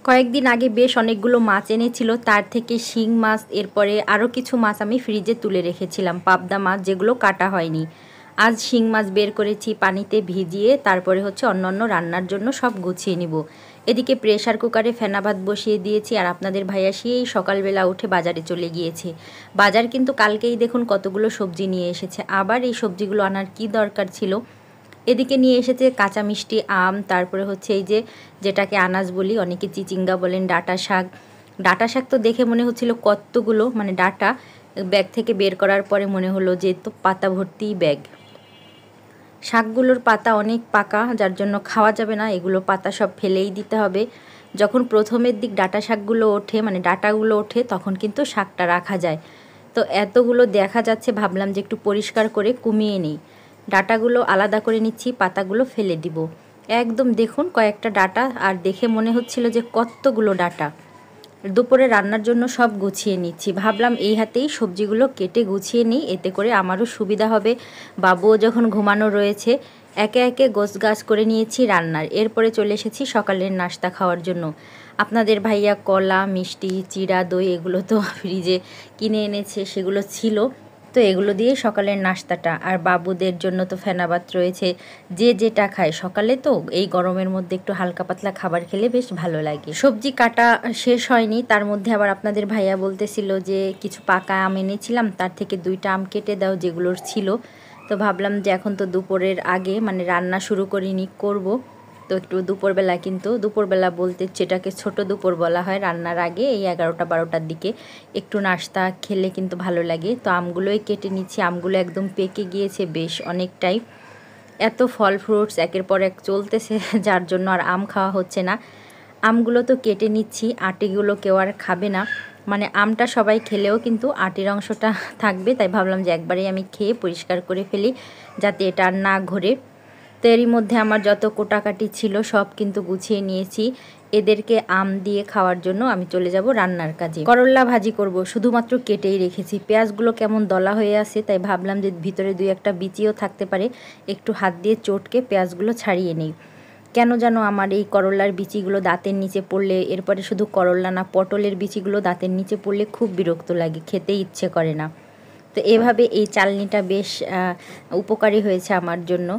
কয়েকদিন আগে বেশ অনেকগুলো মাছ এনেছিল, তার থেকে শিং মাছ, এরপরে আরও কিছু মাছ আমি ফ্রিজে তুলে রেখেছিলাম, পাবদা মাছ যেগুলো কাটা হয়নি। আজ শিং মাছ বের করেছি পানিতে ভিজিয়ে, তারপরে হচ্ছে অন্যান্য রান্নার জন্য সব গুছিয়ে নিব। এদিকে প্রেসার কুকারে ফেনা ভাত বসিয়ে দিয়েছি, আর আপনাদের ভাইয়া সেই সকালবেলা উঠে বাজারে চলে গিয়েছে। বাজার কিন্তু কালকেই দেখুন কতগুলো সবজি নিয়ে এসেছে, আবার এই সবজিগুলো আনার কি দরকার ছিল। এদিকে নিয়ে এসেছে কাঁচা মিষ্টি আম, তারপরে হচ্ছে এই যে যেটাকে আনাজ বলি, অনেকে চিচিঙ্গা বলেন, ডাঁটা শাক। ডাঁটা শাক তো দেখে মনে হচ্ছিল কতগুলো, মানে ডাঁটা ব্যাগ থেকে বের করার পরে মনে হলো যে তো পাতা ভর্তি ব্যাগ। শাকগুলোর পাতা অনেক পাকা, যার জন্য খাওয়া যাবে না, এগুলো পাতা সব ফেলেই দিতে হবে। যখন প্রথমের দিক ডাঁটা শাকগুলো ওঠে, মানে ডাঁটাগুলো ওঠে, তখন কিন্তু শাকটা রাখা যায়। তো এতগুলো দেখা যাচ্ছে, ভাবলাম যে একটু পরিষ্কার করে কুমিয়ে নিই। ডাঁটাগুলো আলাদা করে নিচ্ছি, পাতাগুলো ফেলে দিব। একদম দেখুন কয়েকটা ডাঁটা, আর দেখে মনে হচ্ছিল যে কতগুলো ডাঁটা। দুপুরে রান্নার জন্য সব গুছিয়ে নিচ্ছি, ভাবলাম এই হাতেই সবজিগুলো কেটে গুছিয়ে নিই, এতে করে আমারও সুবিধা হবে। বাবুও যখন ঘুমানো রয়েছে, একে একে গোছগাছ করে নিয়েছি রান্নার। এরপরে চলে এসেছি সকালের নাস্তা খাওয়ার জন্য। আপনাদের ভাইয়া কলা, মিষ্টি, চিড়া, দই এগুলো তো ফ্রিজে কিনে এনেছে, সেগুলো ছিল, তো এগুলো দিয়ে সকালের নাস্তাটা। আর বাবুদের জন্য তো ফেনা ভাত রয়েছে, যে যেটা খায় সকালে, তো এই গরমের মধ্যে একটু হালকা পাতলা খাবার খেলে বেশ ভালো লাগে। সবজি কাটা শেষ হয়নি, তার মধ্যে আবার আপনাদের ভাইয়া বলতেছিল যে কিছু পাকা আম এনেছিলাম, তার থেকে 2টা আম কেটে দাও যেগুলোর ছিল। তো ভাবলাম যে এখন তো দুপুরের আগে, মানে রান্না শুরু করিনি, করব তো একটু দুপুরবেলা, কিন্তু দুপুরবেলা বলতে যেটাকে ছোট দুপুর বলা হয়, রান্নার আগে এই 11টা 12টার দিকে একটু নাস্তা খেলে কিন্তু ভালো লাগে। তো আমগুলোই কেটে নিচ্ছি, আমগুলো একদম পেকে গিয়েছে বেশ অনেকটাই। এত ফল ফ্রুটস একের পর এক চলতেছে, যার জন্য আর আম খাওয়া হচ্ছে না। আমগুলো তো কেটে নিচ্ছি, আটিগুলো কেউ আর খাবে না, মানে আমটা সবাই খেলেও কিন্তু আটির অংশটা থাকবে, তাই ভাবলাম যে একবারেই আমি খেয়ে পরিষ্কার করে ফেলি, যাতে এটা আর না ঘোরে। তো এরই মধ্যে আমার যত কোটাকাটি ছিল সব কিন্তু গুছিয়ে নিয়েছি। এদেরকে আম দিয়ে খাওয়ার জন্য আমি চলে যাব রান্নার কাজে। করল্লা ভাজি করব, শুধুমাত্র কেটেই রেখেছি। পেঁয়াজগুলো কেমন দলা হয়ে আছে, তাই ভাবলাম যে ভিতরে 2-1টা বিচিও থাকতে পারে, একটু হাত দিয়ে চটকে পেঁয়াজগুলো ছাড়িয়ে নেই। কেন যেন আমার এই করল্লার বিচিগুলো দাঁতের নিচে পড়লে, এরপরে শুধু করল্লা না, পটলের বিচিগুলো দাঁতের নিচে পড়লে খুব বিরক্ত লাগে, খেতে ইচ্ছে করে না। তো এভাবে এই চালনিটা বেশ উপকারী হয়েছে আমার জন্য।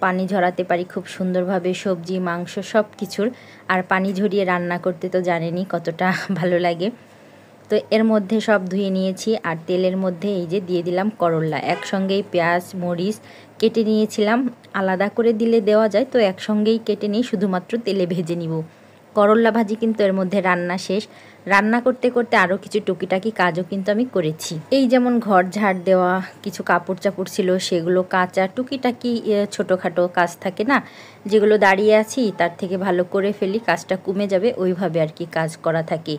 পানি ঝরাতে পারি খুব সুন্দরভাবে, সবজি মাংস সব কিছুর। আর পানি ঝরিয়ে রান্না করতে তো জানেনই কতটা ভালো লাগে। তো এর মধ্যে সব ধুয়ে নিয়েছি, আর তেলের মধ্যে এই যে দিয়ে দিলাম করল্লা। একসঙ্গেই পেঁয়াজ মরিচ কেটে নিয়েছিলাম, আলাদা করে দিলে দেওয়া যায়, তো একসঙ্গেই কেটে নিই, শুধুমাত্র তেলে ভেজে নিব। করল্লা ভাজি কিন্তু এর মধ্যে রান্না শেষ। রান্না করতে করতে আরও কিছু টুকিটাকি কাজও কিন্তু আমি করেছি, এই যেমন ঘর ঝাড় দেওয়া, কিছু কাপড় চাপড় ছিল সেগুলো কাচা, টুকিটাকি ছোটোখাটো কাজ থাকে না, যেগুলো দাঁড়িয়ে আছি তার থেকে ভালো করে ফেলি, কাজটা কমে যাবে, ওইভাবে আর কি কাজ করা থাকে।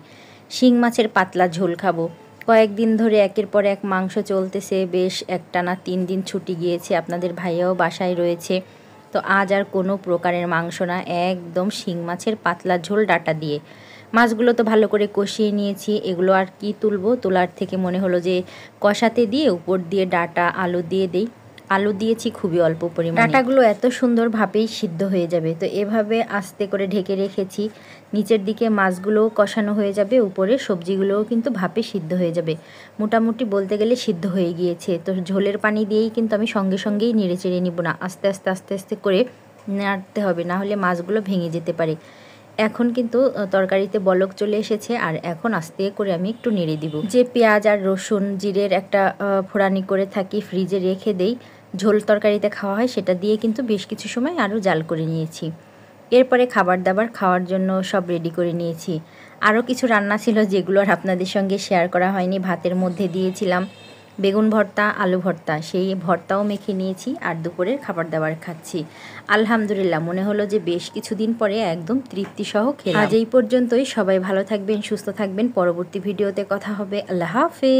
শিং মাছের পাতলা ঝোল খাবো। কয়েকদিন ধরে একের পর এক মাংস চলতেছে, বেশ একটানা 3 দিন ছুটি গিয়েছে, আপনাদের ভাইয়াও বাসায় রয়েছে। তো আজ আর কোনো প্রকারের মাংস না, একদম শিং মাছের পাতলা ঝোল ডাঁটা দিয়ে। মাছগুলো তো ভালো করে কষিয়ে নিয়েছি, এগুলো আর কি তুলবো, তোলার থেকে মনে হলো যে কষাতে দিয়ে উপর দিয়ে ডাঁটা আলু দিয়ে দেই। আলু দিয়েছি খুবই অল্প পরিমাণে, ডাঁটাগুলো এত সুন্দর ভাবেই সিদ্ধ হয়ে যাবে। তো এভাবে আস্তে করে ঢেকে রেখেছি, নিচের দিকে মাছগুলোও কষানো হয়ে যাবে, উপরে সবজিগুলোও কিন্তু ভাপে সিদ্ধ হয়ে যাবে। মোটামুটি বলতে গেলে সিদ্ধ হয়ে গিয়েছে। তো ঝোলের পানি দিয়েই কিন্তু আমি সঙ্গে সঙ্গেই নেড়ে চেড়ে নিব না, আস্তে আস্তে আস্তে আস্তে করে নাড়তে হবে, না হলে মাছগুলো ভেঙে যেতে পারে। এখন কিন্তু তরকারিতে বলক চলে এসেছে, আর এখন আস্তে করে আমি একটু নেড়ে দিব। যে পেঁয়াজ আর রসুন জিরের একটা ফোড়ানি করে থাকি, ফ্রিজে রেখে দেই, ঝোল তরকারিতে খাওয়া হয়, সেটা দিয়ে কিন্তু বেশ কিছু সময় আরও জাল করে নিয়েছি। এরপরে খাবার দাবার খাওয়ার জন্য সব রেডি করে নিয়েছি। আরও কিছু রান্না ছিল যেগুলো আর আপনাদের সঙ্গে শেয়ার করা হয়নি। ভাতের মধ্যে দিয়েছিলাম বেগুন ভর্তা, আলু ভর্তা, সেই ভর্তাও মেখে নিয়েছি, আর দুপুরের খাবার দাবার খাচ্ছি। আলহামদুলিল্লাহ, মনে হলো যে বেশ কিছুদিন পরে একদম তৃপ্তিসহ খেলাম। আজ এই পর্যন্তই, সবাই ভালো থাকবেন, সুস্থ থাকবেন, পরবর্তী ভিডিওতে কথা হবে। আল্লাহ হাফেজ।